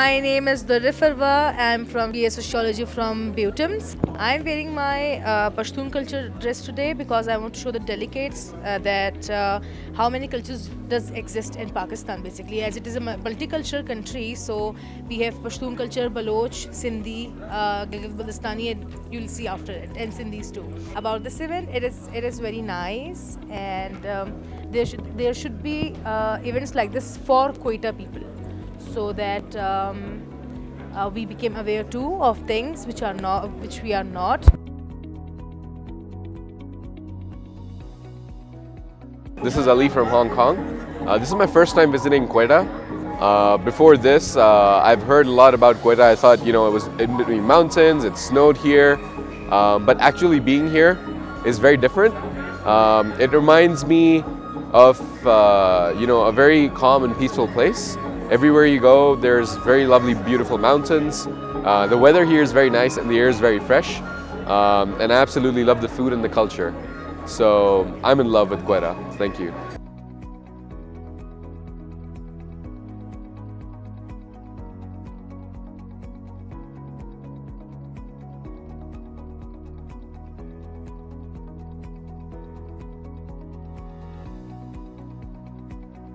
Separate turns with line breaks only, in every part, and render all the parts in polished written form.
My name is Dorifarwa. I'm from BA Sociology from Butams. I'm wearing my Pashtun culture dress today because I want to show the delegates that how many cultures does exist in Pakistan basically, as it is a multicultural country. So we have Pashtun culture, Baloch, Sindhi, Balochistan, and you'll see after it, and Sindhis too. About this event, it is very nice, and there should be events like this for Quetta people, so that we became aware too of things which we are not.
This is Ali from Hong Kong. This is my first time visiting Quetta. Before this, I've heard a lot about Quetta. I thought, it was in between mountains, it snowed here, but actually being here is very different. It reminds me of, a very calm and peaceful place. Everywhere you go, there's very lovely, beautiful mountains. The weather here is very nice and the air is very fresh. And I absolutely love the food and the culture. So I'm in love with Quetta. Thank you.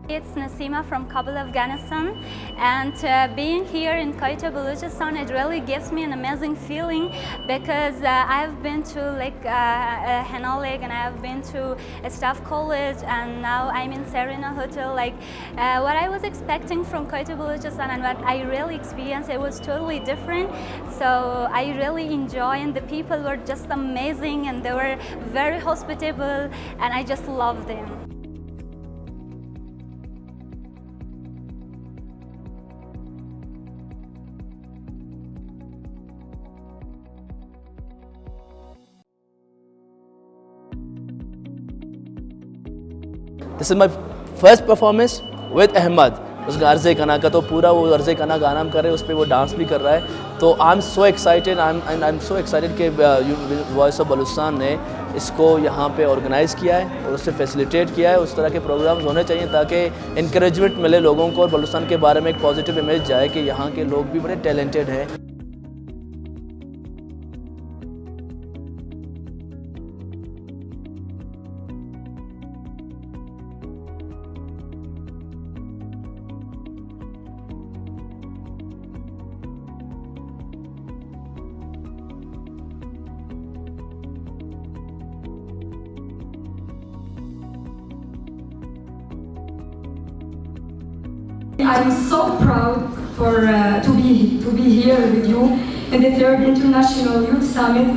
It's Nasima from Kabul, Afghanistan, and being here in Quetta, Balochistan, it really gives me an amazing feeling because I've been to Henna Lake and I've been to Staff College, and now I'm in Serena Hotel. What I was expecting from Quetta, Balochistan and what I really experienced, it was totally different. So I really enjoy, and the people were just amazing and they were very hospitable, and I just loved them.
This is my first performance with Ahmed. उसका अर्ज़े कना का तो पूरा वो अर्ज़े कना गाना हम कर रहे हैं, उस पर वो डांस भी कर रहा है. तो आई एम सो एक्साइटेड कि वॉइस ऑफ बलूचिस्तान ने इसको यहाँ पे ऑर्गेनाइज़ किया है और उससे फैसिलिटेट किया है. उस तरह के प्रोग्राम्स होने चाहिए ताकि इंकरेजमेंट मिले लोगों को और बलूचिस्तान के बारे में एक पॉजिटिव इमेज जाए कि यहाँ के लोग भी बड़े टैलेंटेड हैं.
I'm so proud to be here with you in the third International Youth Summit